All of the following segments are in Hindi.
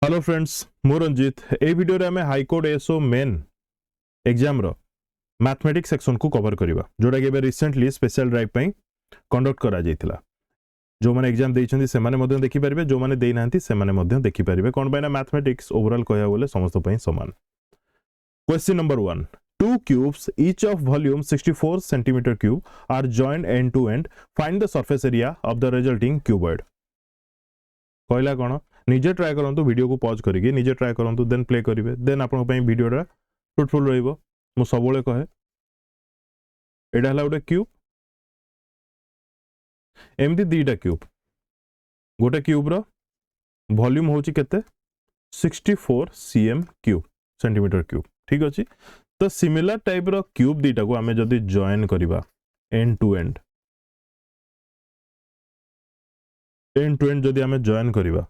हेलो फ्रेंड्स मु रंजीत ए वीडियो रे हमें हाईकोर्ट एसओ मेन एग्जाम रो मैथमेटिक्स सेक्शन को कवर करबा जोडा के रिसेंटली स्पेशल ड्राइव पई कंडक्ट करा जायतिला जो माने एग्जाम देइछन्ती से माने मध्य देखि परिबे जो माने देइ नांती से माने मध्य देखि परिबे कोन बायना मैथमेटिक्स ओवरऑल कहया बोले समस्त पई समान। Question number 1 two cubes each of volume 64 centimeter cube are joined end to end, find the surface area of the resulting cuboid। कहला कोन निजे ट्राई करंतु वीडियो को पॉज करिके निजे ट्राई करंतु देन प्ले करिवे देन आपन पई वीडियोटा फ्रूटफुल रहइबो। मु सबोले कहे एडा हला गोटे क्यूब एमती दीटा क्यूब गोटे क्यूब रो वॉल्यूम होची केते 64 cm क्यूब सेंटीमीटर क्यूब ठीक अछि। तो सिमिलर टाइप रो क्यूब दीटा को हमें जदी जॉइन करिबा एंड टू एंड जदी हमें जॉइन करिबा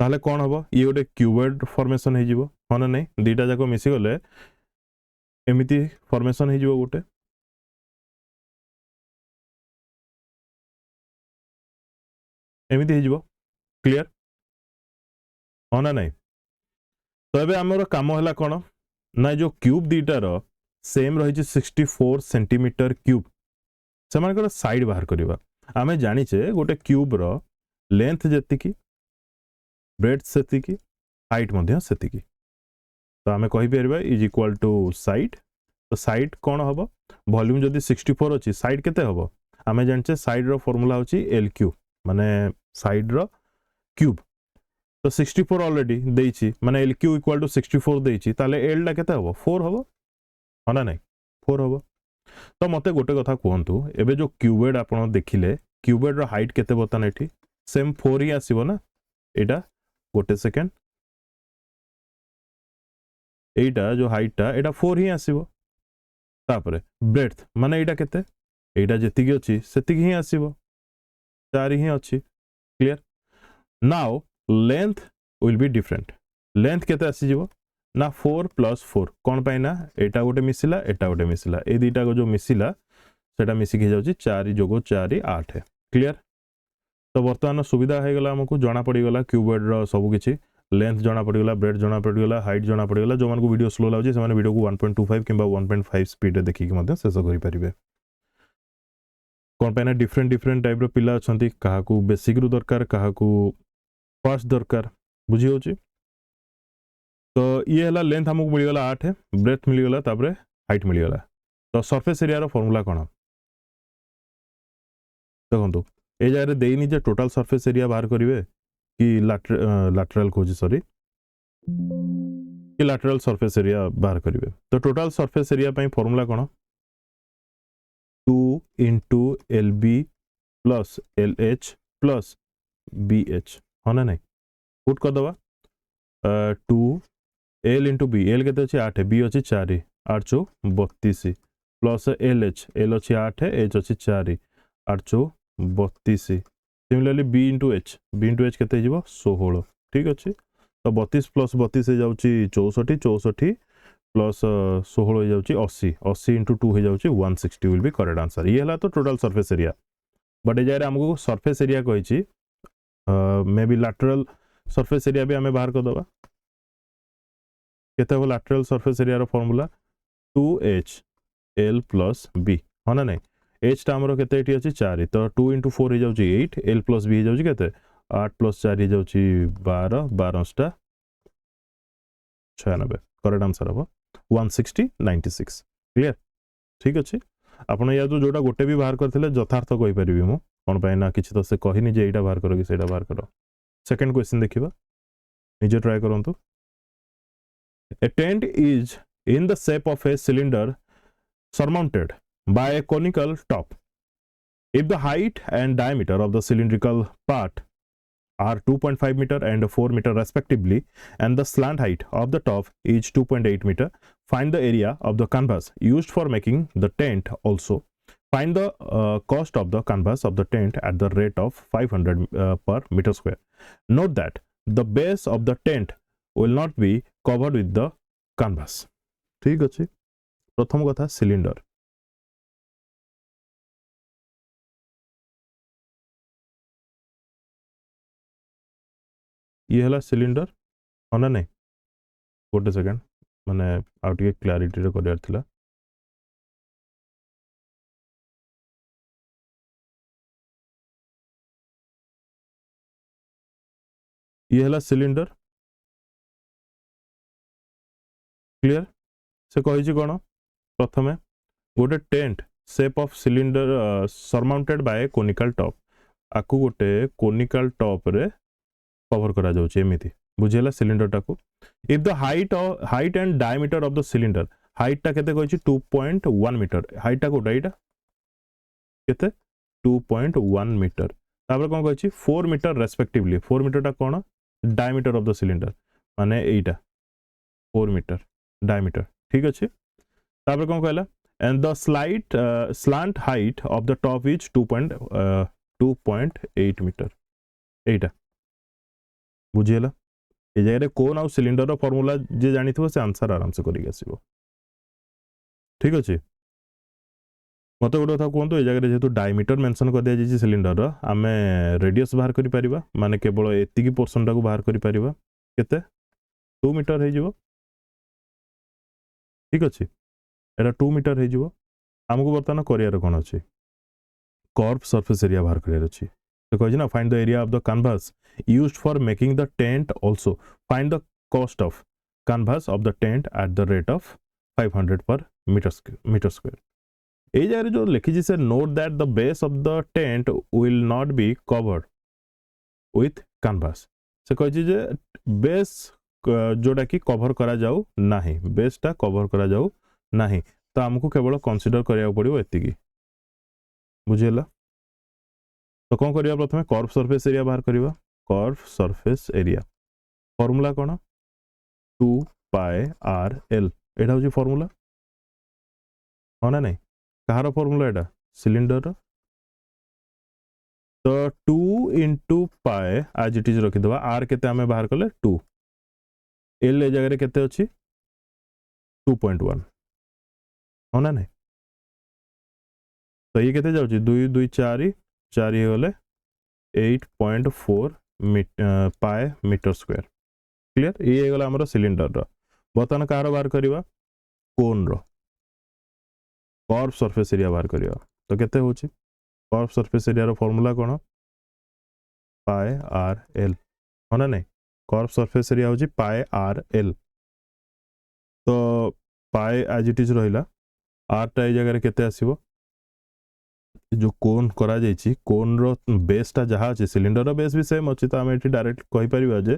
ताले कौन हबो ये गोटे क्यूबॉइड फॉर्मेशन हे जिवो हना नै दीटा जाको मिसी गले एमिति फॉर्मेशन हे जिवो गोटे एमिति हे जिवो क्लियर हना नै। तो एबे हमर काम हला कोन ना जो क्यूब दीटा रो सेम रही 64 सेंटीमीटर क्यूब से मानकर साइड बाहर करबा आमे जानि छे गोटे क्यूब रो लेंथ जति ब्रेड्थ सेति की हाइट मध्य सेति की तो आमे कहि परबा इज इक्वल टू साइड। तो साइड कौन हम वॉल्यूम जदि 64 अच्छी साइड केते हम आमे जानचे साइड रो फॉर्मूला होची एल क्यू माने साइड रो क्यूब। तो 64 ऑलरेडी देइची माने एल क्यू इक्वल टू 64 देइची ताले एल ला केते हम 4 हम हना नै 4 हम। तो मते गोटे कथा कहंतु एबे जो क्यूबॉइड आपण देखिले क्यूबॉइड रो हाइट केते बतन एठी सेम 4 ही आसीबो ना एटा गोटे सेकेंड एटा जो हाइटटा एटा 4 ही आसीबो तापरे ब्रेड्थ माने एटा केते एटा जेतिकी अछि सेतिकी ही आसीबो 4 ही अछि clear. Now length will be different length केते आसी जिवो ना 4 + 4 कोन पाई ना एटा गोटे मिसिला एटा गोटे मिसिला ए दीटा को जो मिसिला सेटा मिसिक हे जाउची 4 जोगो 4 8 क्लियर। तो वर्तमान सुविधा हे गला हमकु जाना पड़ी गला क्यूबॉइड रो सब किछि लेंथ जाना पड़ी गला ब्रेड जाना पड़ी गला हाइट जाना पड़ी गला जो मन को वीडियो स्लो लाउची से माने वीडियो को 1.25 किंबा 1.5 स्पीड रे देखि के मध्य शेष करि परिबे। कोन पैना डिफरेंट डिफरेंट टाइप रो पिला अछंती काहा को बेसिक रु दरकार काहा को फास्ट दरकार बुझी होची। तो ये हला लेंथ हमकु मिली गला 8 ब्रेथ मिली गला तापरे हाइट मिली गला। तो सरफेस एरिया रो फार्मूला कोन देखंतु ए जाय रे देइनी जे टोटल सरफेस एरिया बाहर करिवे कि लैटरल खोजी सॉरी कि लैटरल सरफेस एरिया बाहर करिवे। तो टोटल सरफेस एरिया पई फार्मूला कोन 2 into LB plus LH plus BH होना नहीं पुट कर दवा 2 L into B L केते अछि 8 B अछि 4 8 चो 32 प्लस LH L अछि 8 H अछि 4 8 चो 32 सिमिलरली B into H केते जिवो 16 ठीक अछि। तो 32 प्लस 32 हे जाउची 64 64 प्लस 16 हो जाउची 80 80 into 2 हो जाउची 160 विल बी करेक्ट आंसर। ये हला तो टोटल सरफेस एरिया बट ए जाय रे हमको सरफेस एरिया कहिची maybe lateral surface area भी हमें बाहर कर दबा केते हो लैटरल सरफेस एरिया रो formula 2H L plus B होना नहीं H टा हमरो केते एठी अछि 4 तो 2 into 4 हो जाउची 8 L plus B हो जाउची केते 8 plus 4 हो जाउची 12 12 टा 96 करेक्ट आंसर हो 160 96 क्लियर ठीक अछि। आपण या तो जोटा गोटे भी बाहर करथिले यथार्थ कहि परिबी मु कोन पाइ ना किछि तो से कहिनी जे एटा बाहर करो कि सेटा बाहर करो। सेकंड क्वेश्चन देखिबा निजे ट्राई करंतु। A tent is in the shape of a cylinder surmounted by a conical top. If the height and diameter of the cylindrical part are 2.5 meter and 4 meter respectively and the slant height of the top is 2.8 meter, find the area of the canvas used for making the tent also. Find the cost of the canvas of the tent at the rate of 500 per meter square. Note that the base of the tent will not be covered with the canvas ठीक अछि। प्रथम कथा सिलिंडर ये हला सिलिंडर हाँ ना नहीं गोटे सेकेंड माने आउ टिके क्लारिटी रे करियार थिला ये हला सिलिंडर क्लियर से कहिछि कोन प्रथमे गोटे tent shape of cylinder surmounted by conical top आकु गोटे कोनिकल टॉप रे कवर करा जाउछि एमिति बुझिला सिलिंडर टाको if the height and diameter of the cylinder height टा केते कहिछि 2.1 मीटर हाइट टा कोटा इटा केते 2.1 मीटर तापर कोन कहिछि 4 मीटर रेस्पेक्टिवली 4 मीटर टा कोन डायमीटर ऑफ द सिलिंडर माने एटा 4 मीटर डायमीटर ठीक अछि तापर कोन कहला and the slant height of the top is 2.8 metre एटा बुझिला ए जगह कोन आउ सिलिंडर फॉर्मूला जे जानी थो से आंसर आराम से करिक आसीबो ठीक अछि मत गोटे कथा कहतु ए जगह जेहेतु डायमीटर मेंशन कर दिया जाइए सिलिंडर आमे रेडियस बाहर करि परिबा माने केवल एतिकी पोर्शन टाको बाहर करि परिबा केते 2 मीटर हे जिवो ठीक अछि एटा 2 मीटर हे जिवो हमको बर्तमान करियर कोन अछि कर्व सरफेस एरिया बाहर करियर अछि तो कहि ना find the area of the canvas used for making the tent also find the cost of canvas of the tent at the rate of 500 पर मीटर स्क्वायर ए जगह जो लिखी से note that the base of the tent will not be covered with canvas से कहि जे बेस जोटा कि कवर करा जाऊ नाही बेस टा कवर करा जाऊ नाही तो हमको केवल कंसीडर करिया पड़िबो एतिकी बुझिला तो कौन करिया प्रथमे कर्व सरफेस एरिया बाहर करिवा कर्व सरफेस एरिया फार्मूला कोन 2 पाई आर एल एटा होची फार्मूला होना नहीं कहार फार्मूला एटा सिलिंडर तो 2 into पाई आज इट इज रखि दवा आर केते हमें बाहर कले 2 एल ए जगह रे केते अछि 2.1 होना नहीं तो ये केते जाउची 2 2 4 4 हे गले 8.4 पाई मीटर स्क्वायर क्लियर ये हे गला हमर सिलिंडर रो बतन कार बाहर करिवा कोन रो कर्व सरफेस एरिया बाहर करिवा तो केते होची कर्व सरफेस एरिया रो फार्मूला कोन पाई आर एल होना नहीं कर्व सरफेस एरिया होची पाई आर एल तो पाई आज इट इज रहिला आर टा ए जगह रे केते आसीबो जो कोन करा जाइछि कोन रो बेस टा जहा अछि सिलिंडर रो बेस भी सेम अछि तो हम एठी डायरेक्ट कहि परिबा जे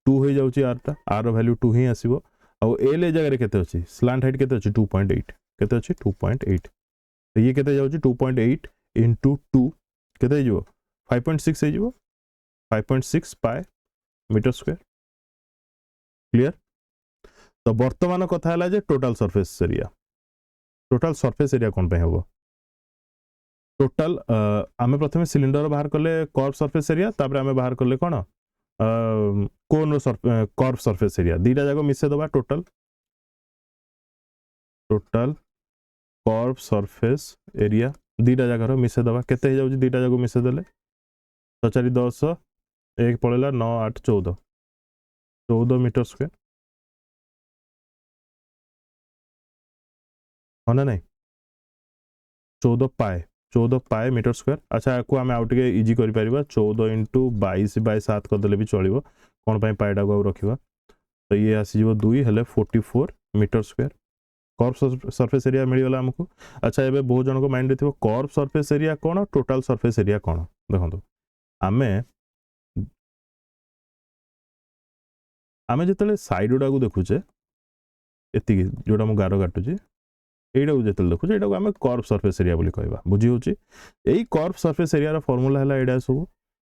2 हो जाउछि आर टा आर रो वैल्यू 2 ही आसीबो आ एल ए जगह रे केते अछि स्लांट हाइट केते अछि 2.8 केते अछि 2.8 तो ये केते जाउछि 2.8 into 2 केते जिवो 5.6 हे जिवो 5.6 पाई मीटर स्क्वायर क्लियर तो वर्तमान कथा हला जे टोटल सरफेस एरिया कोन पे हबो टोटल आमे प्रथमे सिलिंडर बाहर करले कर्व सरफेस एरिया तापर आमे बाहर करले कोन कोन रो कर्व सरफेस एरिया दीटा जाको मिसे दबा टोटल कर्व सरफेस एरिया दीटा जाकर मिसे दबा केते हे जाउची दीटा जाको मिसे देले 4 10 1 पळेला 9 8 14 मीटर स्क्वायर होना नहीं 14 पाए मीटर स्क्वायर अच्छा को आम आउ टे इजी कर 14 into 22/7 करदे भी चलो कौन पाइटा को रखा तो ये आसीज 2 हेले 44 metre square curve surface area मिलगला आमको अच्छा ये बहुत जन को माइंड रे कर्व सरफेस एरिया कौन टोटल सरफेस एरिया कौन देखो आमे जिते साइड गुड़ा को देखुचे एति जोटा मुझे गार काटुची এইটা যেতে দেখুছে এটা আমি कर्व सरफेस एरिया बोली कहबा बुझी होची एई कर्व सरफेस एरिया रा फार्मूला हला एडा सब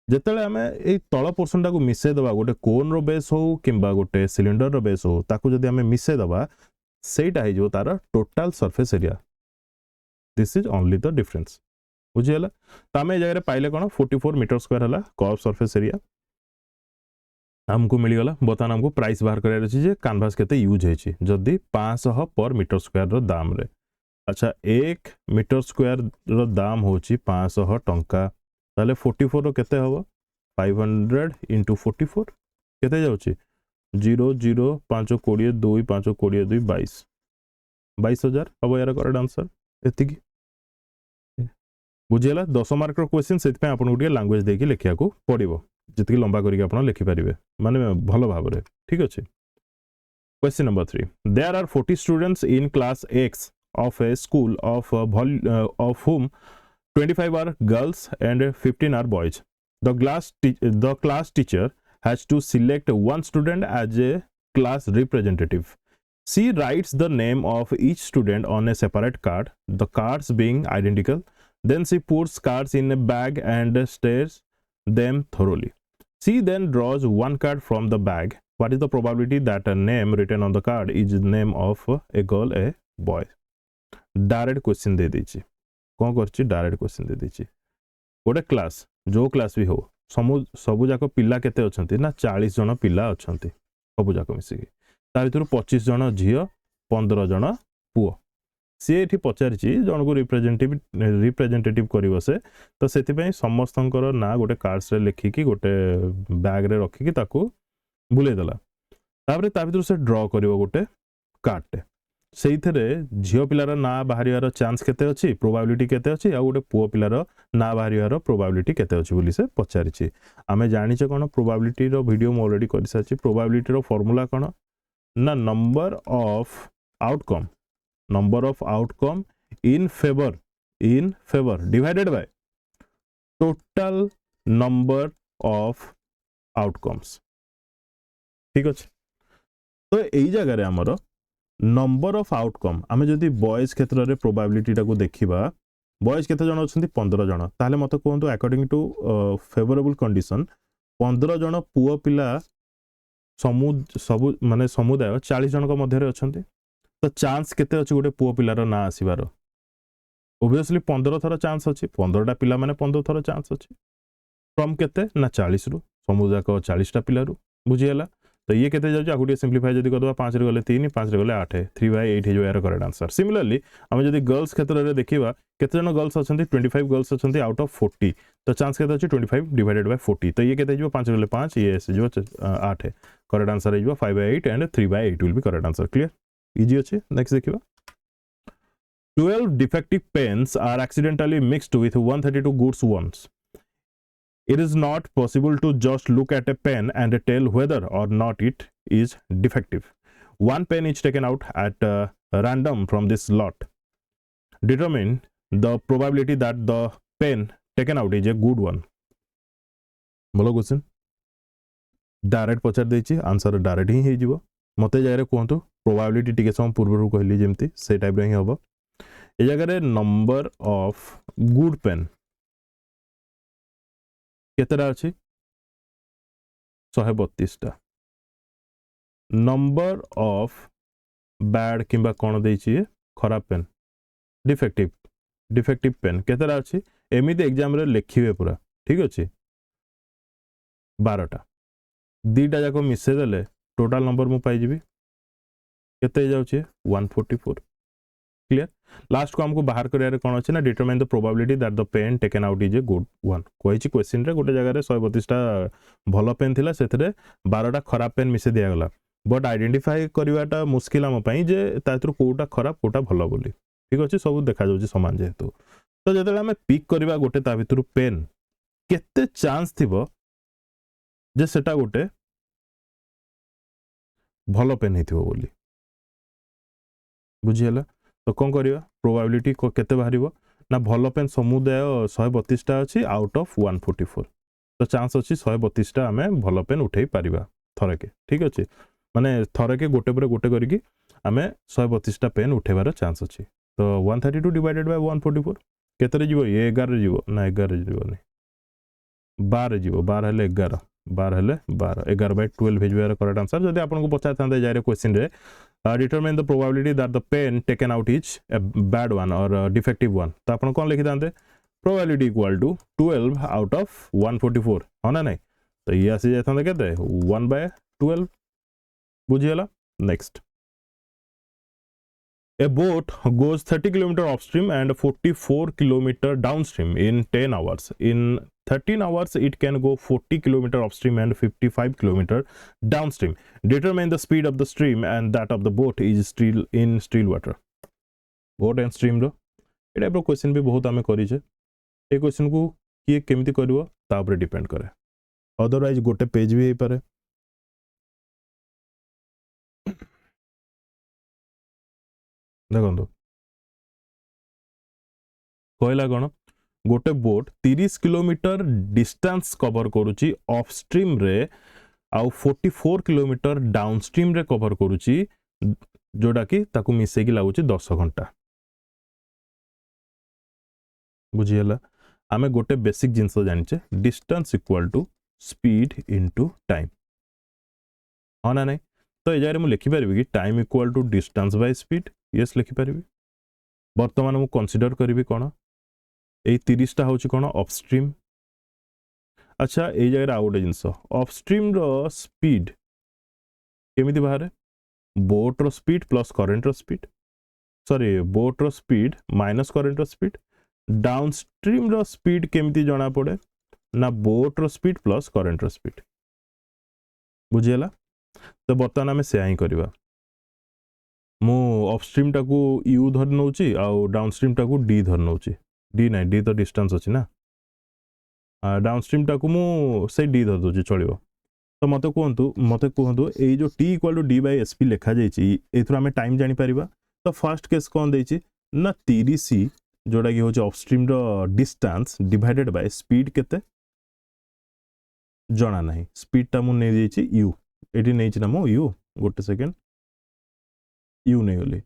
जेतेले हमें एई तळ पोर्शन टाको मिसे दबा गोटे कोन रो बेस हो किंबा गोटे सिलिंडर रो बेस हो ताको जदी हमें मिसे दबा सेटा हे जो तार total surface area this is only the difference बुझी हला त हमें जगह रे पाइले कोन 44 मीटर स्क्वायर हला कर्व सरफेस एरिया हमको मिलगला बर्तमान हमको प्राइस बाहर करार अछि जे कैनवास केते यूज है छी जदी 500 पर मीटर स्क्वायर रो दाम रे अच्छा 1 मीटर स्क्वायर रो दाम होची 500 टंका ताले 44 रो केते हबो 500 into 44 केते जाउची 0 0 5 20 2 5 20 2 22 22,000 हम यार करेक्ट आंसर एतिकी बुझीला 10 मार्क क्वेश्चन से आपको गोटे लैंग्वेज देकी लिखा पड़ो जितकी लंबा करके आप लिखिपारे माने भल भाव ठीक अच्छे question number 3 there are 40 students in class X of a school of whom 25 are girls and 15 are boys. The class teacher has to select one student as a class representative. She writes the name of each student on a separate card, the cards being identical. Then she puts cards in a bag and stares them thoroughly. She then draws one card from the bag. What is the probability that a name written on the card is the name of a girl, a boy? Direct question दे दीची कौन करछि डायरेक्ट क्वेश्चन दे दीची गोटे क्लास जो क्लास भी हो सबु जाक पिला केते अछंती ना 40 जन पिला अछंती सबु जाक मिसिकी ता भितर 25 जन झियो 15 जन पुओ सी एठी पचारिछि जन को रिप्रेजेंटेटिव करिवो से तो सेति पई समस्तंकर ना गोटे कार्ड्स रे लिखिकी गोटे बैग रे रखिकी ताको बुले देला तापर ता भितर से ड्रॉ करिवो गोटे कार्ड से झील पिलार ना बाहर चांस केते अच्छी प्रोबाबिलिटी केते अच्छी आ गोटे पुओ पिलार ना बाहर प्रोबाबिलिटी केते अच्छी बोली से पचारिछि आमे जानिचे कोन प्रोबाबिलिटी रो वीडियो मु ऑलरेडी कर साची प्रोबाबिलिटी रो फार्मूला कोन ना number of outcome in favour divided by total number of outcomes ठीक अच्छे तो यही जगह रे हमर नंबर ऑफ आउटकम आमे जदि बॉयज क्षेत्र रे प्रोबेबिलिटी टाको देखिबा बॉयज केते जण अछंती 15 जण ताले मते कोहंतु अकॉर्डिंग टू फेवरेबल कंडीशन 15 जण पुओ पिला सब माने समुदाय 40 जण को मध्य रे अछंती तो चांस केते अछि गोटे पुओ पिलार ना आसीबार ऑब्वियसली 15 थरा चांस अछि 15टा पिला माने 15 थरा चांस अछि फ्रॉम केते ना 40 रु समुदाय को 40टा पिला रु बुझियला तो ये केते जाउछ आगुटे सिंपलीफाई जदी करबा 5 रे गले 3 5 रे गले 8 3/8 हे जो यार करेक्ट आंसर सिमिलरली हम जदी गर्ल्स क्षेत्र रे देखिबा केते जन गर्ल्स अछंती 25 गर्ल्स अछंती आउट ऑफ 40 तो चांस केते अछि 25 डिवाइडेड बाय 40 तो ये केते जो 5 रे गले 5 ये से जो 8 है करेक्ट आंसर हे जो 5/8 and 3/8 will be correct answer clear easy अछि नेक्स्ट देखिबा 12 defective pens are accidentally mixed with 132 goods ones. It is not possible to just look at a pen and tell whether or not it is defective. One pen is taken out at random from this lot. Determine the probability that the pen taken out is a good one. बोलो क्वेश्चन डायरेक्ट पचार देछि आंसर डायरेक्ट ही हे जिवो मते जाय रे कोंतु प्रोबेबिलिटी टिके सम पूर्वरु कहली जेमती से टाइप रे ही हबो ए जगह रे नंबर ऑफ गुड पेन केतरा अछि 132 टा नंबर ऑफ बैड किंबा कोन देछि खराब पेन डिफेक्टिव पेन केतरा अछि एमिति एग्जाम रे लिखिबे पूरा ठीक अछि 12टा दीटा जाको मिसे देले टोटल नंबर मु पाई जिबी केते जाउछि 144 क्लियर लास्ट को हमको बाहर करिया रे कोन अछि ना determine the probability that the pen taken out is a good one कोइछि क्वेश्चन रे गोटे जगह रे 132 टा भलो पेन थिला सेथरे 12टा खराब पेन मिसे दिया गला बट आइडेंटिफाई करिवाटा मुश्किल हम पई जे तातर कोटा खराब कोटा भलो बोली ठीक अछि सब देखा जाउछि समान जेतु तो जतले हमें पिक करिवा गोटे ता भितर पेन केते चांस थिबो जे सेटा गोटे भलो पेन हिथिबो बोली बुझियला तो कौन करिवा प्रोबेबिलिटी को केते बाहरिबो ना भलो पेन समुदाय 132 टा अछि आउट ऑफ 144 तो चांस अछि 132 टा हमें भलो पेन उठेई परिबा थरके ठीक अछि माने थरके गोटे पर गोटे करिकि हमें 132 टा पेन उठेबार चांस अछि तो 132 डिवाइडेड बाय 144 केते रे जीवो ये 11 रे जीवो ना 11 रे जीवो नै 12 जीवो 12 हेले 11 12 हेले 12 11/12 भेजबार करेक्ट आंसर जदि आपन को पछा थांदे जाय रे क्वेश्चन रे determine the probability that the pen taken out is a bad one or a defective one तो आपन कोन लिखि दांते probability equal to 12 out of 144 होना नहीं तो ये आसी जाय थांदे केते 1/12 बुझियला next a boat goes 30 km upstream and 44 km downstream in 10 hours in 13 hours it can go 40 km upstream and 55 km downstream. Determine the speed of the stream and that of the boat is still in still water. Boat and stream रो ए टाइप रो क्वेश्चन भी बहुत आमे करिछे. ए क्वेश्चन को किए केमिति करबो ता ऊपर डिपेंड करे. अदरवाइज गोटे पेज भी हे पारे. देखो कहला कौन गोटे बोट 30 किलोमीटर डिस्टेंस कवर करुची अपस्ट्रीम रे आउ 44 किलोमीटर डाउनस्ट्रीम रे कवर करुची जोड़ा कि ताकू मिसे की लागुची 10 घंटा. बुझीला आमे गोटे बेसिक जिंस जानिचे distance equal to speed into time. हाँ ना नहीं तो एजारे मु लिखि परिबी कि time equal to distance by speed. Yes लिखि परिबी. वर्तमान मु कंसीडर करिबी कोन ए 30 टा होची कोन अपस्ट्रीम. अच्छा ए जगह आउ गोटे जिंस अपस्ट्रीम रो स्पीड केमिति बाहर बोट रो स्पीड प्लस करंट रो स्पीड सॉरी बोट रो स्पीड माइनस करंट रो स्पीड. डाउनस्ट्रीम रो स्पीड केमिति जणा पड़े ना बोट रो स्पीड प्लस करंट रो स्पीड. बुझियला तो बर्तमान आमे से ही करबा. मु अपस्ट्रीम टाकू यू धर नउची आउ डाउनस्ट्रीम टाकू डी धर नउची. डी नहीं डी तो डिस्टेंस अच्छी ना. डाउनस्ट्रीम टाकू मु से डी धर दोची चलिबो. तो मते कहतु ए जो T equal to D by SP लिखा जाइछि एथुर आमे टाइम जानि परिबा. तो फर्स्ट केस कोन देछि ना 30 जोड़ा कि होछि अपस्ट्रीम रो डिस्टेंस डिवाइडेड बाय स्पीड केते जणा नहीं. स्पीड टा मु नै देछि यू एटी नै छि ना मु यू गोटे सेकेंड यू नै गली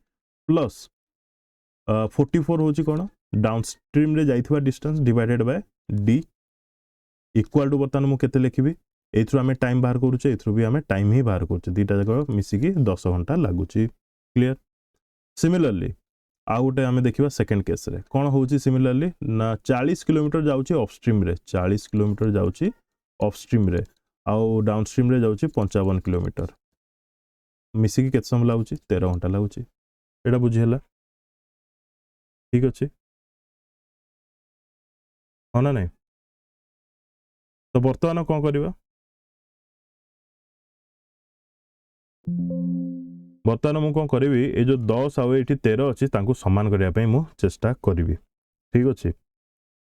प्लस 44 होछि कोन डाउनस्ट्रीम रे जाइथिबा distance divided by D equal to बर्तमान मु केते लिखिबी एथुर आमे टाइम बाहर करूचे एथुर भी आमे टाइम ही बाहर करूचे दीटा जक मिसी की 10 घंटा लागुची. क्लियर. सिमिलरली आ गोटे आमे देखिबा सेकंड केस रे कोन होउची सिमिलरली ना 40 किलोमीटर जाउची अपस्ट्रीम रे 40 किलोमीटर जाउची अपस्ट्रीम रे आउ डाउनस्ट्रीम रे जाउची 55 किलोमीटर मिसी की केते समय लागुची 13 घंटा लागुची. एटा बुझी हला. ठीक अछि हाँ ना नहीं. तो बर्तमान कौन करवा बर्तमान मु कौन करी ये जो 10 आउ ये 13 अच्छी सामान करने मु चेष्टा करी. ठीक अच्छे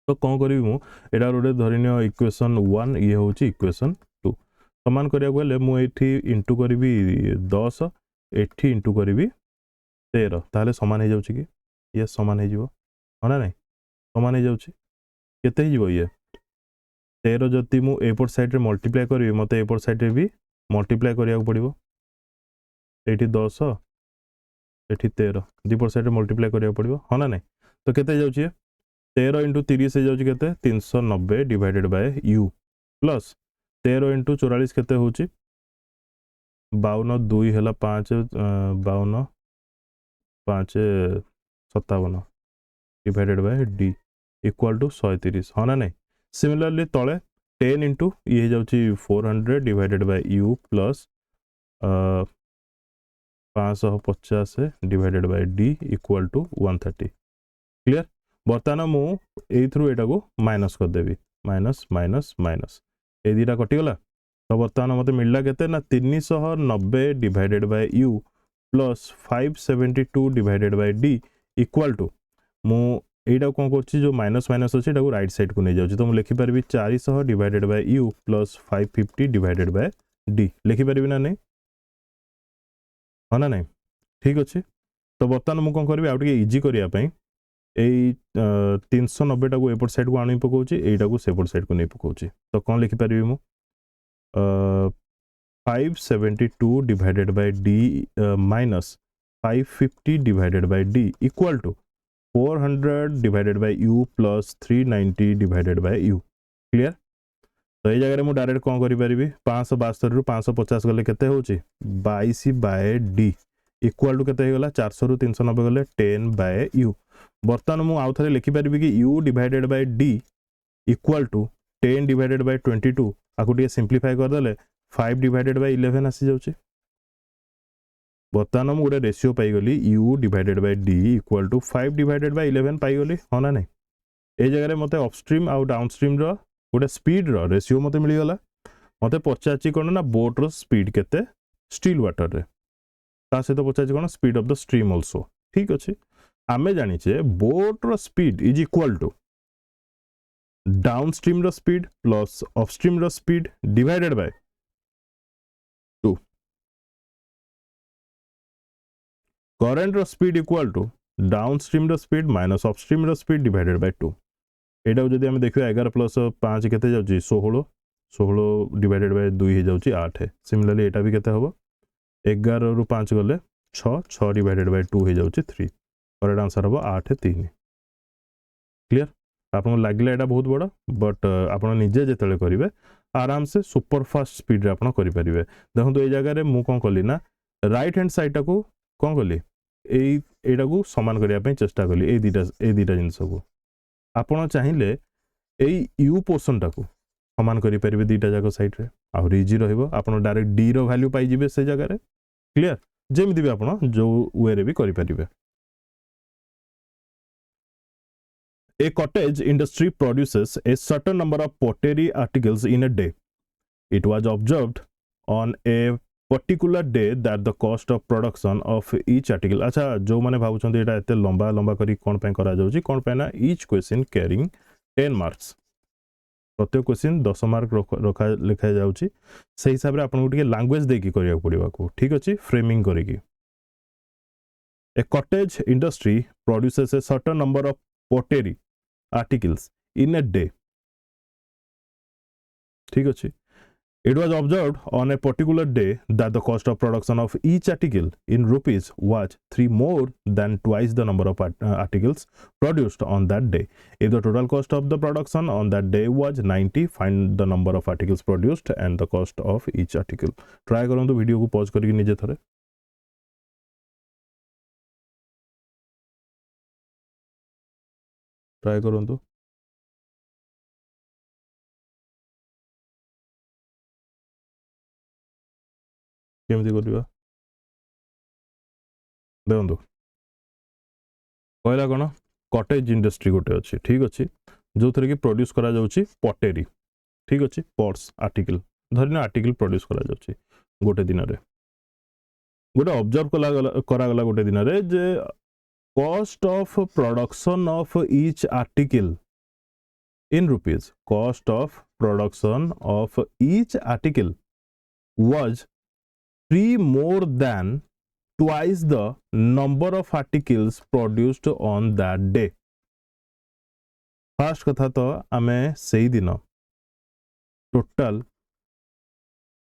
तो कौन करी मु एटा गोटे धरिनियो इक्वेशन 1 ये हूँ इक्वेशन 2 सामान करिया गले मु एठी इंटू करी 10 एठी इंटू करी 13 ताले समान हो जाउछि कि ये समान हो जिवो हाँ ना नहीं समान हो जाउछि केते हो जिवो ये 13 जति मु एपट साइड रे मल्टीप्लाई करी मते एपट साइड रे भी मल्टीप्लाई करिया पड़िबो. एठी 10 एठी 13 दीपट साइड रे मल्टीप्लाई करिया पड़िबो हाँ ना नहीं. तो केते जाउछि 13 इंटू 30 हो जाउछि केते 390 divided by U plus 13 into 44 केते होउछि 52 2 हैला 5 52 5 57 divided by D equal to 130 हाँ ना नहीं. सिमिलरली तले 10 इंटू ये जाउछि 400 divided by U plus 550 divided by D equal to 130. Clear. बर्तमान मु एथ्रु एटा को माइनस कर देबी माइनस माइनस माइनस ए दीटा कटिगला. तो बर्तमान मते मिलला केते ना 390 divided by U plus 572 divided by D equal to मु एटा कोन करछि जो माइनस माइनस अछि एटा को राइट साइड को नै जाउछि. तो मु लिखि परबी 400 divided by U plus 550 divided by D लिखि परबी ना नहीं हाँ ना नहीं. ठीक अच्छे तो बर्तमान मु कोन करबी आउट के इजी करिया पई ए 390 टा को एपट साइड को आनी पकोछि एटा को सेपट साइड को नै पकोछि. तो कोन लिखि परबी मु 572 divided by D minus 550 divided by D equal to 400 divided by U plus 390 divided by U. Clear. तो ये जगह मु डायरेक्ट कौन करि परिबी 572 रु 550 गले केते होछि 22 बाय डी इक्वल टू केते हो गला 400 रु 390 गले 10 बाय यू. बर्तमान मु आउ थरे लिखि परिबी कि U divided by D equal to 10 divided by 22 आकु टिके सिंपलीफाई कर देले 5 डिवाइडेड बाय 11 आसी जाउछि. बर्तमान मु गोटे रेशियो पाई गली U divided by D equal to 5 divided by 11 पाई गली हाँ ना नहीं. ए जगह मते अपस्ट्रीम आउ डाउनस्ट्रीम रो गोटे स्पीड रेशियो मते मिलगला मते पचाची कोन ना बोट रो स्पीड केते स्टिल वाटर रे ता सहित पचाची कोन speed of the stream also ठीक अछि आमे जानि छे बोट रो speed is equal to downstream रो स्पीड प्लस अपस्ट्रीम रो स्पीड डिवाइडेड बाय 2 करंट रो स्पीड इक्वल टू डाउनस्ट्रीम रो स्पीड माइनस अपस्ट्रीम रो स्पीड डिवाइडेड बाय 2 एटा जदि हम देखियो 11 प्लस 5 केते जाउची 16 16 डिवाइडेड बाय 2 हे जाउची 8 सिमिलरली एटा भी केते हबो 11 रु 5 गले 6 6 डिवाइडेड बाय 2 हे जाउची 3 करेक्ट आंसर हबो 8 3 क्लियर आपन लागले एटा बहुत बड़ बट आपन निजे जेतले करिवे आराम से सुपर फास्ट स्पीड रे आपन करि परिवे देखो तो ए जगह रे मु कोन कली ना राइट हैंड साइड को कोन कली एटा को समान करिया पे चेष्टा कली ए दीटा जिंस को आपन चाहिए एई यू पोर्शन टाको समान करि परिबे दीटा जाको साइड रे आ इजी रहइबो आपन डायरेक्ट डी रो वैल्यू पाई जिवे से जगह रे क्लियर जेमिति भी आपन जो वे रे भी करि परिबे A cottage industry produces a certain number of pottery articles in a day. It was observed on a particular day that the cost of production of each article अच्छा जो माने भाबुछन्ते एटा एते लंबा लंबा करी कोन पे करा जाउची कोन पे ना each question carrying 10 marks प्रत्येक क्वेश्चन 10 मार्क रखा लिखा जाउची से हिसाब रे आपन को ଟିକେ लैंग्वेज देकी करिया पड़िबा को ठीक अछि फ्रेमिंग करिकी A cottage industry produces a certain number of pottery articles in a day ठीक अछि It was observed on a particular day that the cost of production of each article in rupees was 3 more than twice the number of articles produced on that day. If the total cost of the production on that day was 90, find the number of articles produced and the cost of each article. Try करूँ तो वीडियो को पॉज करके निजे थरे ट्राई करूँ तो केमती करवा देखो कहला कौन कटेज इंडस्ट्री गोटे अच्छी ठीक अच्छे जो थे कि प्रोड्यूस करा जाउची पटेरी ठीक अच्छे पट्स आर्टिकल धरना आर्टिकल प्रोड्यूस करा जाउची गोटे दिन रे गोटे ऑब्जर्व करागला गोटे दिन रे जे cost of production of each article in rupees cost of production of each article was 3 more than twice the number of articles produced on that day. First कथा तो आमे सेही दिन total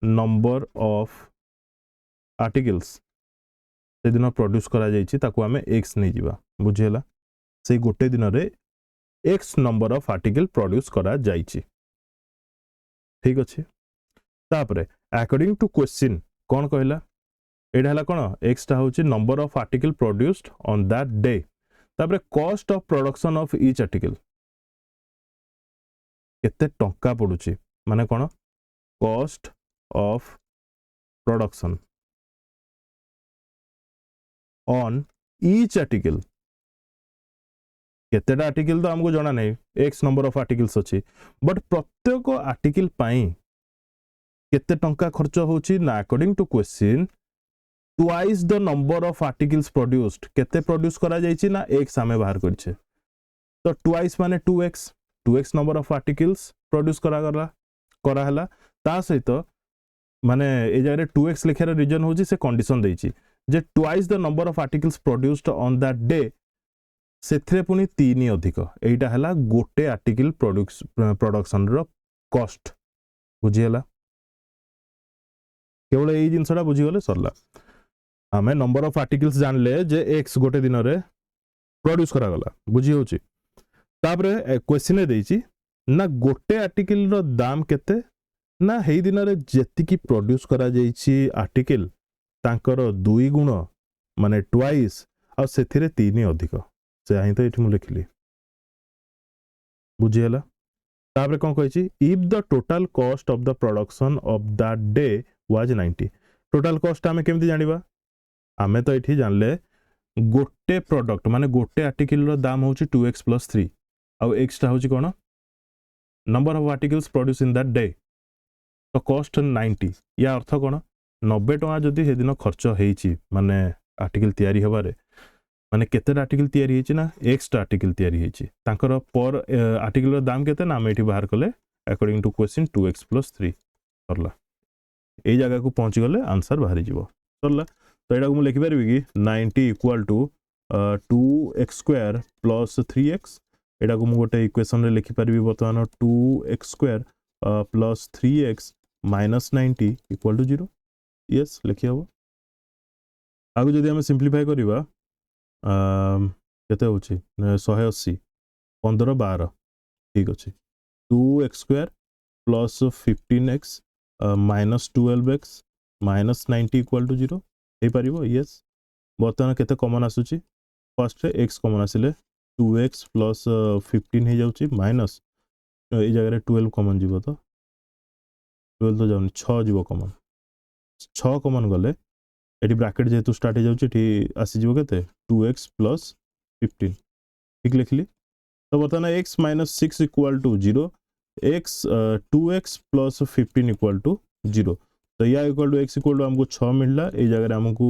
number of articles से दिन प्रोड्यूस करा जाइछि ताकू आमे x नै जिबा बुझियला से गोटे दिन रे x number of article produce करा जाइछि ठीक अछि तापरे अकॉर्डिंग टू क्वेश्चन कौन कहला एटा हला कोन x टा होची number of article produced on that day तापरे cost of production of each article केते टंका पडुची माने कोन cost of production on each article केतेटा आर्टिकल तो हमको जाना नहीं x नंबर ऑफ आर्टिकल्स अछि बट प्रत्येक आर्टिकल पाई केते टंका खर्च होची ना according to question twice the number of articles produced केते प्रोड्यूस करा जायछि ना x हमें बाहर करछे तो ट्वाइस माने 2x number of articles produce करा हला ता सहित माने ए जगह 2x लिखार रीजन होची से कंडीशन देछि जे twice the number of articles produced on that day सेथरे पुनी 3 अधिक एटा हला गोटे आर्टिकल प्रोडक्शन रो कॉस्ट बुझियला केवल यही जिनसटा बुझीगले सरला आम नंबर ऑफ आर्टिकल्स जानले जे एक्स गोटे दिन रे प्रोड्यूस करागला बुझी होची तापरे क्वेश्चन देइची ना गोटे आर्टिकल रो दाम केते ना हेई दिन रे जेतिकी प्रोड्यूस करा जाइची आर्टिकल तांकर 2 गुण माने ट्वाइस आ सेथिरे 3 अधिक से आही तो एठी मु लिखली बुझियला तापरे कोन कहैची if the total cost of the production of that day was 90 total cost आमे केमति जानिबा आमे तो एठी जानले गोटे प्रोडक्ट माने गोटे आर्टिकल रो दाम होची 2x + 3 आ x टा होची कोन number of articles produce in that day तो कॉस्ट 90 या अर्थ कौन 90 टଙ୍କା जदि से दिन खर्च होईची माने आर्टिकल तैयारी हबारे माने केते आर्टिकल तैयारी होईची ना एक्स आर्टिकल तैयारी होईची तांकर पर आर्टिकल दाम केते ना हम एठी बाहर कले अकॉर्डिंग टू क्वेश्चन 2x + 3 सरला ए जगह को पहुंची गले आंसर बाहरी जीवो सरला तो एटा को लिखि परबी कि 90 = 2x² + 3x एटा को मु गोटे इक्वेशन रे लिखि परबी बर्तमान 2x² + 3x - 90 = 0 यस लिखि हबो आगु जदि हम सिंपलीफाई करबा केते होची 180 15 12 ठीक अछि 2x² + 15x - 12x - 90 = 0 हे परिबो यस बर्तमान केते कॉमन आसुची first ray x common आसिले 2x + 15 हे जाउची माइनस ए जगह 12 कॉमन जीवो तो 12 तो जाउनी 6 जीवो कॉमन 6 कॉमन गले एटी ब्रैकेट जेतु स्टार्ट हो जाउची एटी आसी जीवो केते 2x + 15 ठीक लिखली तो बर्तमान x - 6 = 0 x 2x + 15 = 0 तो या equal to x equal to हमको 6 मिलला ए जगह हमको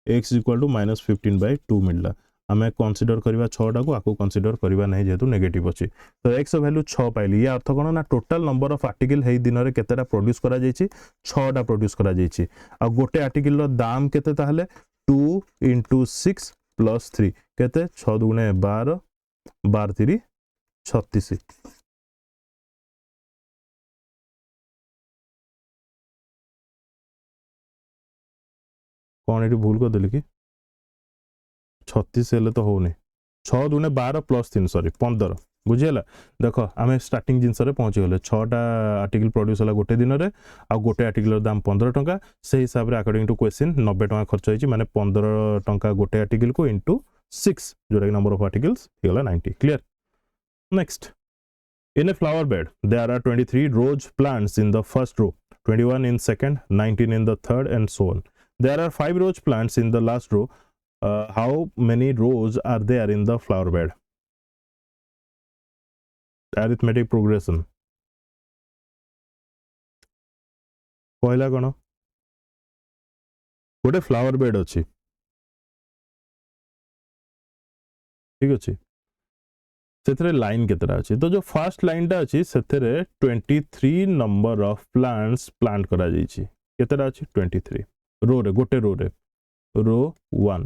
x इक्वल टू -15/2 मिलला हमें कंसीडर करबा 6 टा को आको कंसीडर करबा नहीं जेतु नेगेटिव अछि तो x वैल्यू 6 पाइली या अर्थ कोन ना टोटल नंबर ऑफ आर्टिकल हेई दिन रे केतेटा प्रोड्यूस करा जायछि 6 टा प्रोड्यूस करा जायछि आ गोटे आर्टिकल रो दाम केते ताहले 2 * 6 + 3 केते 6 × 2 = 12 12 3 36 कौन ये भूल कर देली कि 36 हेले तो होनी 6 × 2 = 12 + 3 सॉरी 15 बुझीला देख आम स्टार्टिंग जिनस पहुंची गले 6टा आर्टिकल प्रोड्यूस होला गोटे दिन में आ गोटे आर्टिकल दाम 15 टंका से हिसाब से अकॉर्डिंग टू क्वेश्चन 90 टंका खर्च होइछि माने 15 टंका गोटे आर्टिकल को इंटू 6 जोटा कि नंबर ऑफ आर्टिकल्स हिगला 90 clear next in a flower bed there are 23 rose plants in the first row 21 in second 19 in the third and so on there are 5 rose plants in the last row how many rows are there in the flower bed arithmetic progression पहला कौन गोटे फ्लावर बेड अच्छी ठीक अच्छे से लाइन केतरा अच्छी तो जो फर्स्ट लाइन टा अच्छी से 23 नंबर ऑफ प्लांट्स प्लांट करा जाइछि केतरा अच्छी 23 रो रे गोटे रो रे रो 1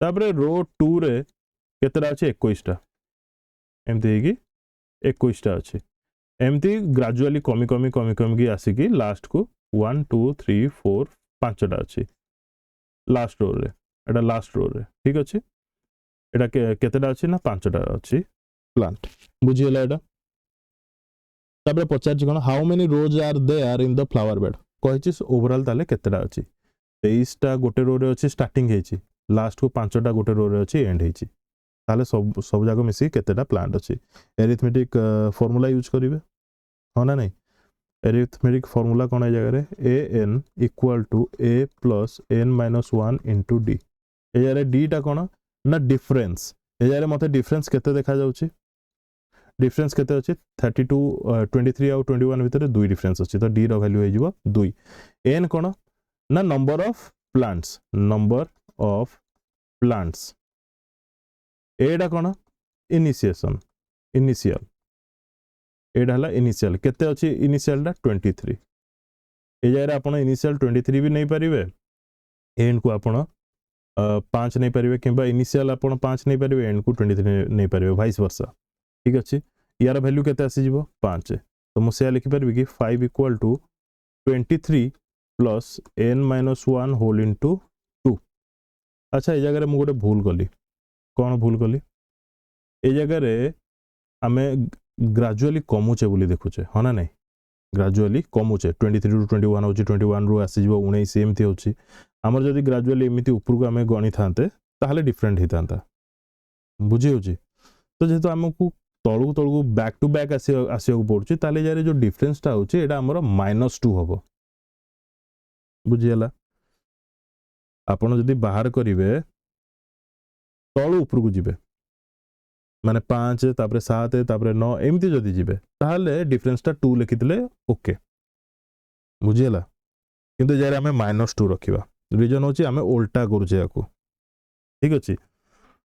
तापरे रो 2 रे केतरा अच्छी 21 टा एमती है कि 21 टा अच्छी एमती ग्रेजुअली कमी कमी कमी कमी की आसिकी लास्ट को 1 2 3 4 5 टा अच्छी लास्ट रो रे एटा लास्ट रो रे ठीक अच्छे एटा केतेटा अच्छी ना 5 टा अच्छी प्लांट बुझीला एटा तापर पचार कोन how many rows are there in the flower bed कहिछि ओवरऑल ताले केतेटा अच्छी 23 टा गोटे रो रे अच्छी स्टार्टिंग हेछि लास्ट को 5 टा गोटे रो रे अच्छी एंड हेछि ताले सब जाको मिसी केतेटा प्लांट अच्छी एरिथमेटिक फार्मूला यूज करिवे हो ना नहीं एरिथमेटिक फार्मूला कोन है जगह रे an = a + n - 1 * d ए जगह d टा कोन ना डिफरेंस ए जगह मते डिफरेंस केते देखा जाउची डिफरेंस केते अछि 32 23 और 21 भितर 2 डिफरेंस अछि तो d रो वैल्यू हे जिवो 2 n कोन ना नंबर ऑफ प्लांट्स एडा कोन इनिशिएशन इनिशियल एडा हला इनिशियल केते अछि इनिशियल टा 23 ए जगह आपण इनिशियल 23 भी नहीं परिवे एंड को आपण 5 नहीं परिवे किंबा इनिशियल आपण 5 नहीं परिवे एंड को 23 नहीं परिवे वाइस वर्सा ठीक अछि यार वैल्यू केते आसी जिवो 5 तो मु से लिखि परबी कि 5 = 23 + n - 1 होल इनटू 2 अच्छा ए जगह रे मु गोटे भूल कली कोन भूल कली ए जगह रे आमे ग्रेजुअली कमुचे बोली देखुचे हो ना नहीं ग्रेजुअली कमुचे 23 ରୁ 21 होची 21 ରୁ आसी जिवो 19 एमती होची हमर जदी ग्रेजुअली एमिति ऊपर को हमें गणी थांते ताहले डिफरेंट हितांता बुझी होची तो जेतो हमकु तळु तळु बैक टू बैक आसियो पड़ुची ताले जारे जो डिफरेंस टा होची एटा हमर -2 होबो बुझियला आपण जदी बाहर करिवे तळु ऊपर को जिवे माने 5 तापरे 7 तापरे 9 एमती जदि जिबे ताहले डिफरेंसटा 2 लिखिथिले ओके बुझियला किंतु जरे हमें -2 रखिबा रीजन होची हमें उल्टा करूचे याकू ठीक अछि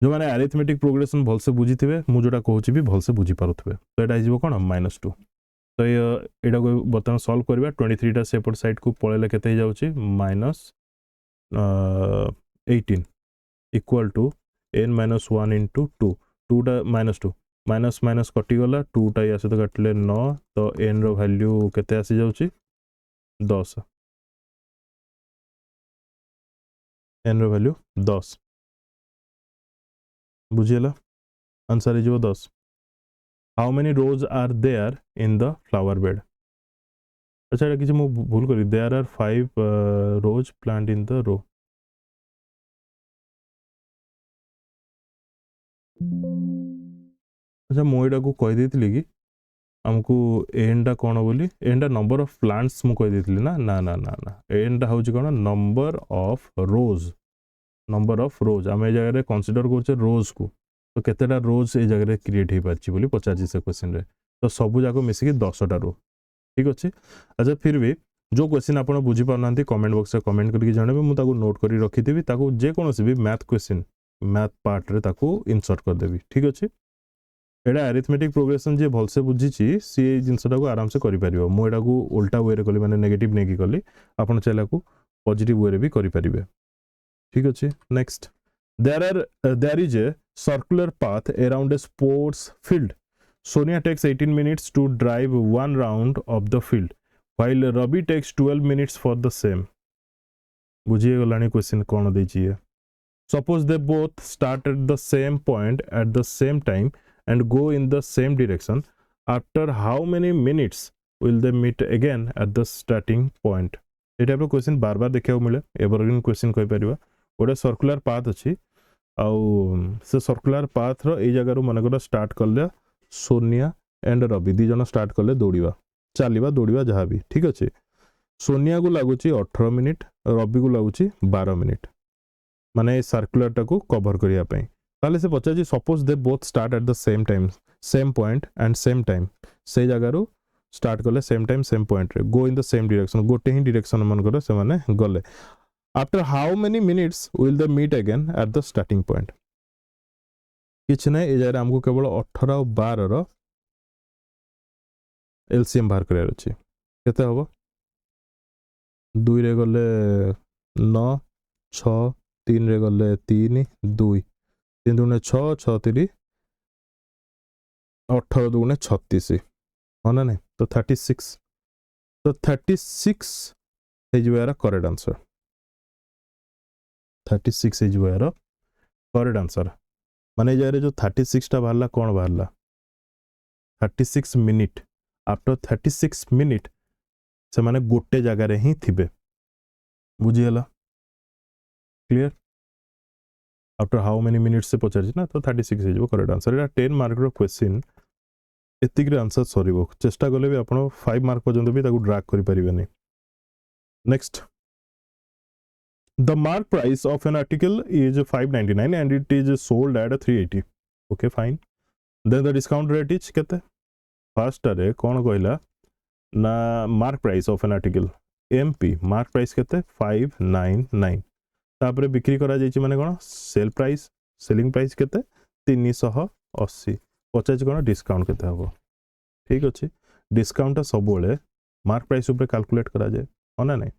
जो माने अरिथमेटिक प्रोग्रेशन भल से बुझी थिबे मु जोटा कहूची भी भल से बुझी पारुथबे तो एटा हिजबो कोन -2 तो एटा को बर्तमान सॉल्व करबा 23 टा सेपट साइड को पळेले केते ही जाउची -18 इक्वल टू n - 1 into 2 2 टा -2 माइनस माइनस कटि गला 2 टा या सहित काटले 9 तो n रो वैल्यू केते आसी जाउची 10 n रो वैल्यू 10 बुझियला answer is 10 how many rows are there in the flower bed अच्छा एटा किछि मु भूल करी there are 5 rose plant in the row अच्छा मु एटा को कहि देथिली कि हमको एन टा कौन बोली एन टा नंबर ऑफ प्लांट्स मु कहि देथिली ना ना ना ना ना एन टा होची कोन नंबर ऑफ रोज आम ए जगह कंसीडर करछे रोज को तो केतेटा रोज ए जगह क्रिएट हो पारछि बोली पचासी से क्वेश्चन रे तो सब जाक मिसिकी 10 टा रो ठीक अच्छे अच्छा फिर भी जो क्वेश्चन आप बुझी पारना कमेंट बॉक्स में कमेंट करके जानवे मुझे नोट कर रखिथि जेकोसी भी मैथ क्वेश्चन मैथ पार्ट रे ताको इंसर्ट करदेवी ठीक अच्छे एटा अरिथमेटिक प्रोग्रेशन जे भलसे बुझी सी जिनटा को आराम से करें मुझे उल्टा वे रे कली माने नेगेटिव नहीं कली आपन चला को पॉजिटिव वे रे भी करें ठीक अच्छे next there is a circular path around a sports field Sonia takes 18 minutes to drive one round of the field while Ravi takes 12 minutes for the same बुझिए गलानी क्वेश्चन कौन देछि suppose they both start at the same point at the same time and go in the same direction after how many minutes will they meet again at the starting point ये टाइप क्वेश्चन बार बार देखा मिले एवरग्रीन क्वेश्चन कहि परिबा गोटे सर्कुलर पाथ अछि आउ से सर्कुलर पाथ रो ए जगह रो मनकर स्टार्ट करले सोनिया एंड रवि दी जन स्टार्ट कले दौड़ा चलवा दौड़ा जहाँ भी ठीक अच्छे सोनिया को लगुच 18 मिनिट रवि को लगुच 12 मिनिट माने सर्कुलर टाको कवर करने ताले से पचार suppose they both start at the same time same point and same time से जगार स्टार्ट कले सेम टाइम सेम पॉइंट रे go in the same direction गोटे ही डायरेक्शन मनकर से माने गले after how many minutes will they meet again at the starting point किछ ना ए जारे हमको केवल 18 और 12 रो एलसीएम बाहर करार अछि केते हबो 2 रे गले 9 6 3 रे गले 3 2 3 दुने 6 6 3 18 दुने 36 हो ना नहीं तो 36 तो 36 है जो यार करेक्ट आंसर 36 है जो यार करेक्ट आंसर माने जारे जो 36 टा बाहरला कौन बाहरला 36 मिनिट आफ्टर 36 मिनिट से माने गोटे जगह रे ही थिबे बुझियला clear after how many minutes से पचार ना तो 36 है जो करेक्ट आंसर एटा 10 मार्क रो क्वेश्चन एतिक रे आंसर सरीबो चेष्टा करले भी आपण 5 मार्क पर्यंत भी ताको ड्रैग करि परिबेनी next The mark price of an article is 599 and it is sold at 380. Okay, fine. Then the discount rate is केते? First रे कौन कहला ना mark price of an article MP mark price केते 599 तापरे बिक्री करा जायछि माने cone sale price selling price केते 380 पचाज कोन डिस्काउंट केते हबो ठीक अछि डिस्काउंट सब बेले मार्क प्राइस ऊपर कैलकुलेट करा जाय होना नहीं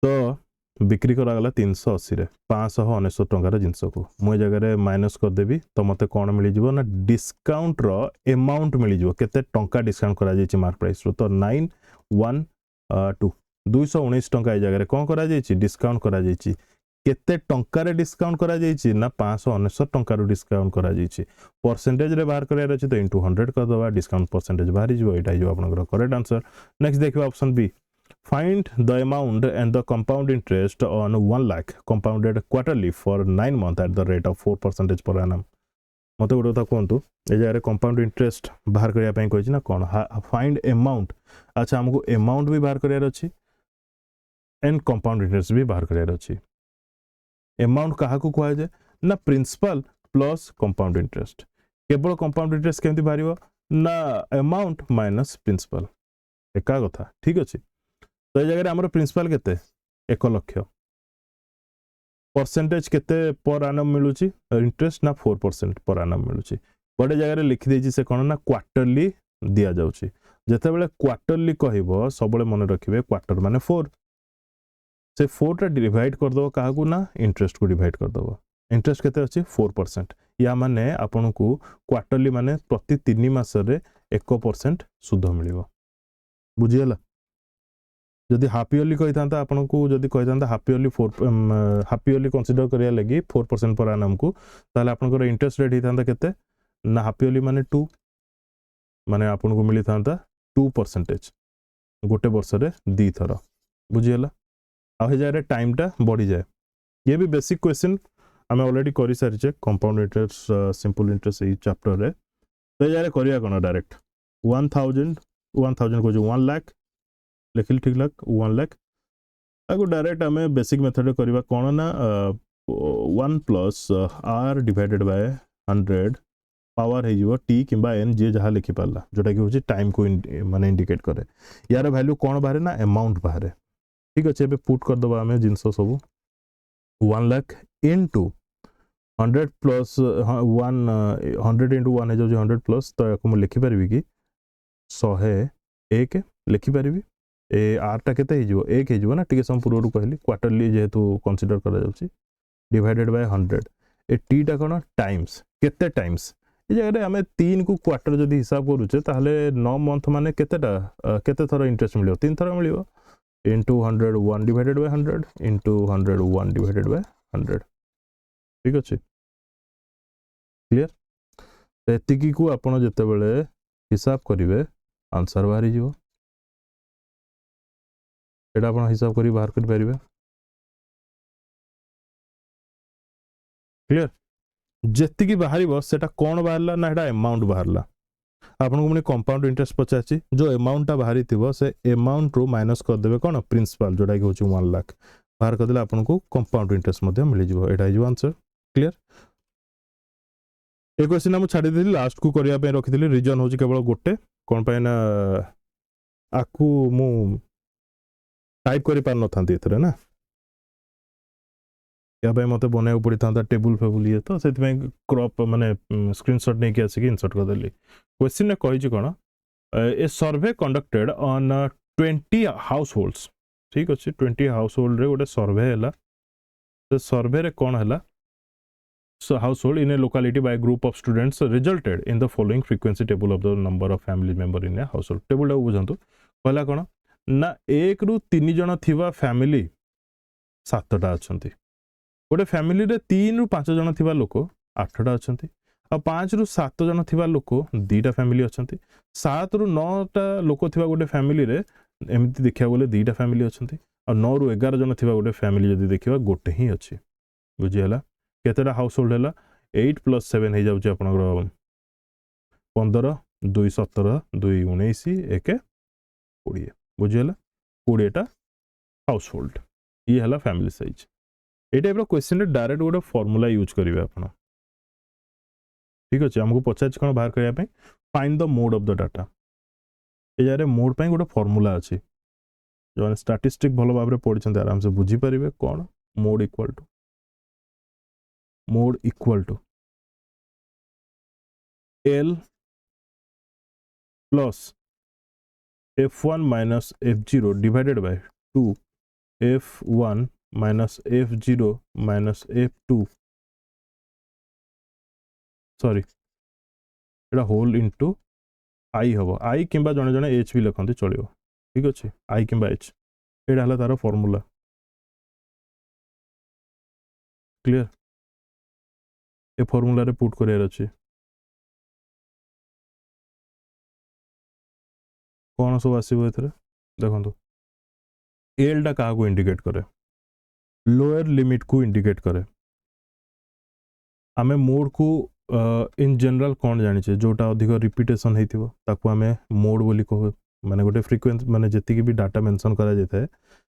तो बिक्री करागला 380 रे 599 टंकार जिनस को मु जगह माइनस करदेवी तो मते कौन मिल जाव ना डिस्काउंट रो अमाउंट मिल जाव केते टंका डिस्काउंट करा जायछि मार्क प्राइस रो तो 912 219 टंका ए जगह कौन करा जायछि डिस्काउंट करा जायछि केते टंका रे डिस्काउंट करा जायछि ना 599 टंका रो डिस्काउंट करा जायछि परसेंटेज रे बाहर करार अछि तो इनटू 100 कर दबा डिस्काउंट परसेंटेज बाहर जिवो एटा जो आपनकर करेक्ट आंसर नेक्स्ट देखिबा option B Find the amount and the compound interest on 1 lakh compounded quarterly for 9 months at the rate of 4% per annum. मत गोटे कथा कहतु ए जगह कंपाउंड इंटरेस्ट बाहर करने कही ना कौन फाइंड अमाउंट अच्छा हमको अमाउंट भी बाहर करार अच्छी एंड कंपाउंड इंटरेस्ट भी बाहर करार अच्छी अमाउंट क्या कह जाए ना प्रिंसिपल प्लस कंपाउंड इंटरेस्ट केवल कंपाउंड इंटरेस्ट केमती बाहर ना अमाउंट माइनस प्रिंसिपल एका कथा ठीक अच्छे तो ये जगह आमर प्रिंसिपल केते 1 लाख परसेंटेज केते पर आनम मिलूची इंटरेस्ट ना 4% पर आनम मिलूची बड़े जगह लिखि देछि से कोन ना क्वार्टरली दिया जाउची जेते बेले क्वार्टरली कहइबो सबले मन रखिबे क्वार्टर माने 4 से 4 टा डिवाइड कर दो काहाकू ना इंटरेस्ट को डिवाइड कर दो इंटरेस्ट केते अछि 4% या माने आपन को क्वार्टरली माने प्रति 3 मास रे 1% सुध मिलिबो बुझियला जदि हाफ इयरली कहि थांता आपन को जदि कहि थांता half yearly 4 half yearly consider करिया लगी 4% पर आनम को ताले आपन को इंटरेस्ट रेट हि थांता केते ना हाफ इयरली माने 2 माने आपन को मिली थांता 2% गोटे वर्ष रे 2 थर बुझियला आ हे जारे टाइम टा बढ़ी जाए ये भी बेसिक क्वेश्चन आम ऑलरेडी कर सारी कंपाउंड इंटरेस्ट सिंपल इंटरेस्ट ये चैप्टर रे तो ये करिया कोन डायरेक्ट 1000 को जो 1 लाख लिखिल ठीक लाख 1 लाख आगो डायरेक्ट आम बेसिक मेथड करवा कोन ना 1 plus R divided by 100 power हो टी किंबा एन जे जहाँ लिखि पाला जोटा कि होची टाइम को माने इंडिकेट करे यार वैल्यू कौन बाहर ना अमाउंट बाहर ठीक अच्छे एबे पुट कर दबा हमें जिनस सब 1 लाख इनटू 100 प्लस 100 इनटू 1 हो 100 प्लस तो याको मैं लिखि परबी कि 101 लिखि परबी ए आर टा केते हिजो 1 हिजो ना टिके सम पूर्व कहली क्वार्टरली जेहेतु कंसीडर करा जाउची डिवाइडेड बाय 100 ए टी टा कोन टाइम्स केते टाइम्स ये जगह आम 3 को क्वार्टर जदि हिसाब करूचे ताहले 9 मंथ माने केतेटा केते थर इंटरेस्ट मिलियो 3 थर मिलियो into 100 1 divided by 100 into 100 1 divided by 100 ठीक अच्छे क्लियर एतिकी को आपण जते बेले हिसाब करिवे आंसर बाहरी जीवो एटा आपण हिसाब करी बाहर कर परिबे क्लियर जेतिकी बाहरी सेटा कौन बाहरला ना एटा अमाउंट बाहरला आपन को मने कंपाउंड इंटरेस्ट पचाची जो अमाउंट टा बाहरी थिबो से अमाउंट रो माइनस कर देबे कोन प्रिंसिपल जोटा कि होची 1 लाख बाहर कर देले आपन को कंपाउंड इंटरेस्ट मध्ये मिली जिवो एटा is answer clear A question हम छाडी देली लास्ट को करिया पे रखिथिली रीजन होची केवल गोटे कोन पे ना आकु मु टाइप करि पार न थांती एथरे ना या भाई मते बनाय पड़ी था टेबल फेबुल ये तो से क्रॉप माने स्क्रीनशॉट नहीं कि आसिक इंसर्ट कर देली क्वेश्चन ने कहि कोन a survey conducted on 20 households ठीक अछि 20 हाउस होल्ड रे गोटे सर्वे हला तो सर्वे रे कोन हला so household in a locality by a group of students resulted in the following frequency table of the number of family member in a household table टा बुझंतु कहला कोन ना 1 रु 3 जण थिबा फैमिली 7 टा अछंती गोटे फैमिली रे 3 रु 5 जण थिबा लोक 8 टा अछंती आ 5 रु 7 जण थिबा लोक 2 टा फैमिली अछंती 7 रु 9 टा लोक थिबा गोटे फैमिली रे एमती देखिया बोले 2 टा फैमिली अछंती आ 9 रु 11 जण थिबा गोटे फैमिली जदी देखिबा गोटे ही अछि बुझि हला केतेटा हाउस होल्ड है 8 + 7 हो जाऊँ आप 15 2 17 2 19 1 20 बुझीगला 20टा हाउस होल्ड ये है फैमिली साइज ये टाइप क्वेश्चन डायरेक्ट गोटे फॉर्मूला यूज करेंगे आप ठीक अच्छे आमको पचार कौन बाहर करने find the mode of the data ये मोड पर गोटे फॉर्मूला अच्छी जो मैंने स्टैटिस्टिक्स भल भाव में पढ़ी आराम से बुझीपारे कौन mode equal to L plus F1 minus F0 divided by 2 F1 minus F0 minus F2 sorry एटा होल इनटू आई हम आई किंबा जने जने H भी लिखते चलो ठीक अच्छे आई किंबा H एटा हला तार फॉर्मूला क्लियर ए फॉर्मूला रे पुट करियार अछि कौन सब आसीबो एथरे देखंतु एल टा का को इंडिकेट करे लोअर लिमिट को इंडिकेट करे आमे मोड को इन जनरल कौन जानि छे जोटा अधिक रिपीटेशन हेतिबो ताको आमे मोड बोली कहो माने गोटे फ्रीक्वेंसी माने जति की भी डाटा मेंशन करा जाय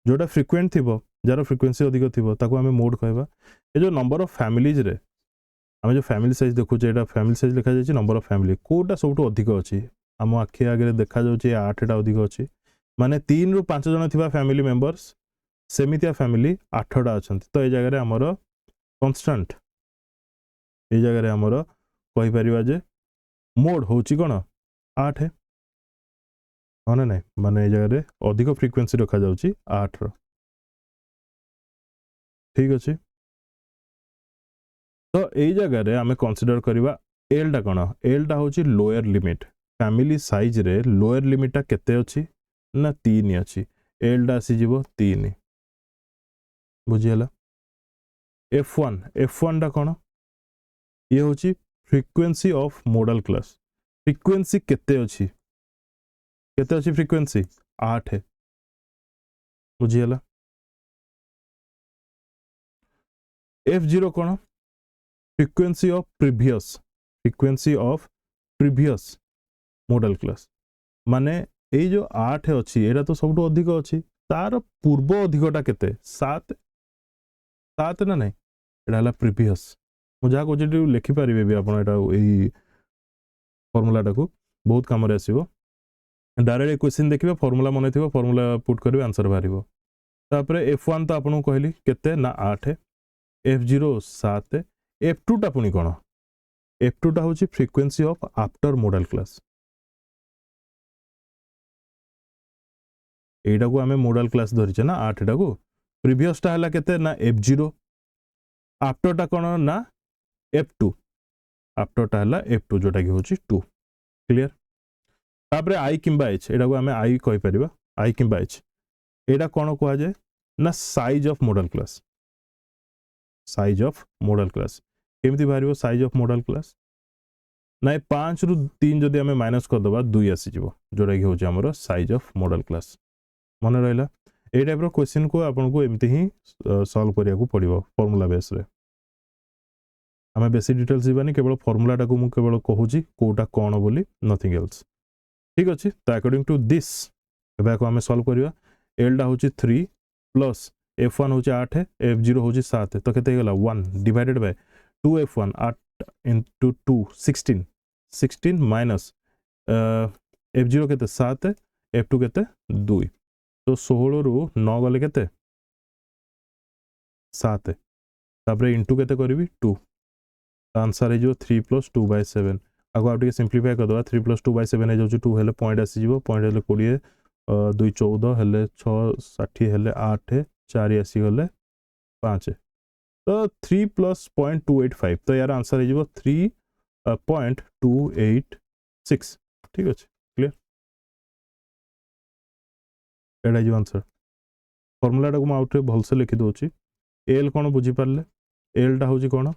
जोटा फ्रीक्वेंट थिबो जार फ्रीक्वेंसी अधिक थिबो ताको आमे मोड कहबा ए जो नंबर ऑफ फैमिलीज रे आम जो फैमिली साइज देखुचे एटा फैमिली साइज लिखा जाए नंबर ऑफ फैमिली कोटा सब अधिक अच्छी आम आखि आगे देखा जाऊँगी 8टा अधिक अच्छी माने 3 ରୁ 5 जन थिबा फैमिली मेंबर्स सेमितिया फैमिली 8टा अच्छा तो ये जगह आमर कन्स्टांट ये जगह आमर कही परिबा जे मोड होची कोन 8 हाँ ना नहीं माने जगह अधिक फ्रिक्वेन्सी रखा जाउची 8 ठीक अच्छे तो यही जगह आम कनसीडर करवा एल टा कौन एल टा हूँ लोअर लिमिट फैमिली साइज रे लोअर लिमिट टा केते अच्छी ना 3 अच्छी एल टा आसीज 3 बुझीगला F1 टा कौन ये हूँ frequency of model class frequency केते अच्छी फ्रिक्वेन्सी 8 बुझीगला F0 कौन frequency of previous model class माने ये जो 8 अच्छी एटा तो सब अधिक अच्छी तार पूर्व अधिकटा केते 7 ना नहीं एटा हला प्रीवियस मुझे कहे लिखिपारे भी आप फर्मूला टाक बहुत कम आसो डायरेक्ट क्वेश्चन देखिए फर्मूला मन थी फर्मूला पुट करेंगे आंसर बाहर F1 तो आपको कहली केते ना 8 F0 7 F2 टा पुणी कौन F2 टा हूँ frequency of after model class एटा को आमे मॉडल क्लास धरिचे ना 8 टा को प्रीवियस टा हला केते ना F0 आफ्टर टा कौन ना F2 आफ्टर टा हला F2 जोटा कि होची 2 क्लियर तापरे I किंबा H एटा को आमे I कहि परिबा I किंबा H एटा कौन कहा जाए ना साइज ऑफ मॉडल क्लास केमती बाहर साइज ऑफ मॉडल क्लास ना 5 ରୁ 3 जदि आमे माइनस कर दबा 2 आसी जिवो जोटा कि होची हमरो साइज ऑफ मॉडल क्लास मन रहिला ए टाइप रो क्वेश्चन को आपन को एमती ही सॉल्व करिया को पड़िबो फार्मूला बेस रे आमे बेसी डिटेल्स जीवानी केवल फार्मूला टाको मु केवल कहूची कोटा कोन बोली नथिंग एल्स ठीक अछि तो अकॉर्डिंग टू दिस एबा को आमे सॉल्व करिया एल टा होची 3 प्लस F1 होची 8 F0 होची 7 तो केते गेला 1 divided by 2F1 8 into 2 16 minus F0 केते 7 F2 केते 2 तो 16 ରୁ 9 गले केते 7 तापरे इनटू केते करबी 2 आंसर है 3 + 2/7 आगो आ टिके सिंपलीफाई कर दवा 3 + 2/7 है जो 2 हेले पॉइंट आसी जीवो पॉइंट हेले 20 2 14 हेले 6 60 हेले 8 4 आसी गले 5 तो 3 + 0.285 तो यार आंसर है 3.286 ठीक अच्छे क्लियर एटा जो आंसर फॉर्मूला टाको मैं आउट भलसे लिखि दोची एल कौन बुझी पारले एल टा होची कौन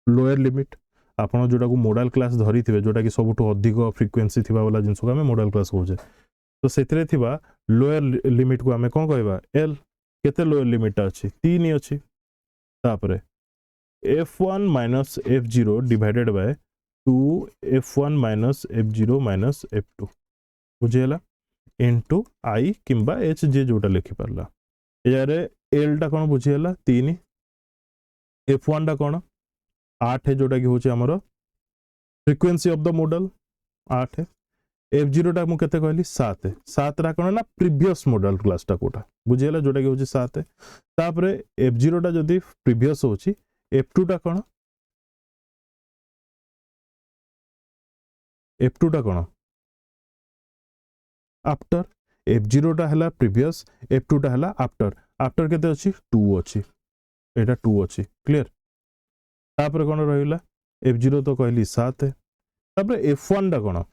लोअर लिमिट आपन जोटा को मॉडल क्लास धरी थिबे जोटा कि सबुठ अधिक फ्रिक्वेन्सी थिबा वाला जिंस को हमें मॉडल क्लास कहूचे तो सेतरे थिबा लोअर लिमिट को हमें कोन कहबा एल केते लोअर लिमिट अछि 3 अछि तापरे F1 - F0 divided bye 2F1 - F0 - F2 बुझेला इनटू I किंबा H जे जोटा लिखि परला यारे एल टा कोन बुझेला 3 F1 टा कोन 8 जोटा कि होची हमरो frequency of the model 8 F0 टा मु केते कहली 7 रा कोन ना प्रीवियस मॉडल क्लास टा कोटा बुझेला जोटा कि होची 7 तापरे F0 टा जदी प्रीवियस होची F2 टा कोन F2 टा कोन आफ्टर F0 टा हला प्रीवियस F2 टा हला आफ्टर केते अछि 2 अछि एटा 2 अछि क्लियर तापरे कोन रहिला F0 तो कहली 7 तापरे F1 टा कोन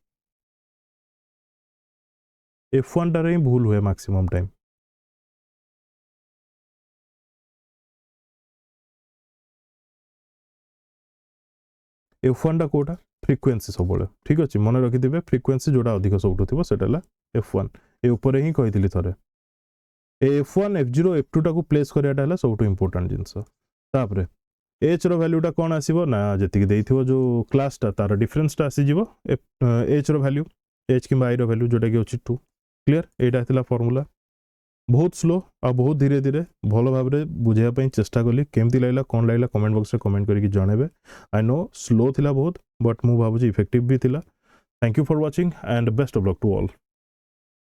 F1 टा रे भूल हुए मैक्सिमम टाइम F1 टा कोटा फ्रिक्वेन्सी सब बोले ठीक अछि मन रखि दिबे फ्रिक्वेन्सी जोटा अधिक सबटो थिबो सेटाला F1 ए ऊपर ही कहितली थरे F1 F0 F2 टा को प्लेस करियाटा हला सबटो इंपोर्टेंट जिंस तापरे H रो वैल्यू टा कोन आसीबो ना जति देइथिबो जो क्लास टा तार डिफरेंस टा आसी जीवो H रो वैल्यू H किंबा I रो वैल्यू जोटा कि अछि 2 क्लियर एटा थिला फार्मूला बहुत स्लो आ बहुत धीरे धीरे भल भाव बुझाई चेष्टा कली केमती लगला कौन लगला कमेंट बॉक्स में कमेंट करके जनइबे आई नो स्लो थिला बहुत बट मु भाबुची इफेक्टिव भी थिला thank you for watching and best of luck to all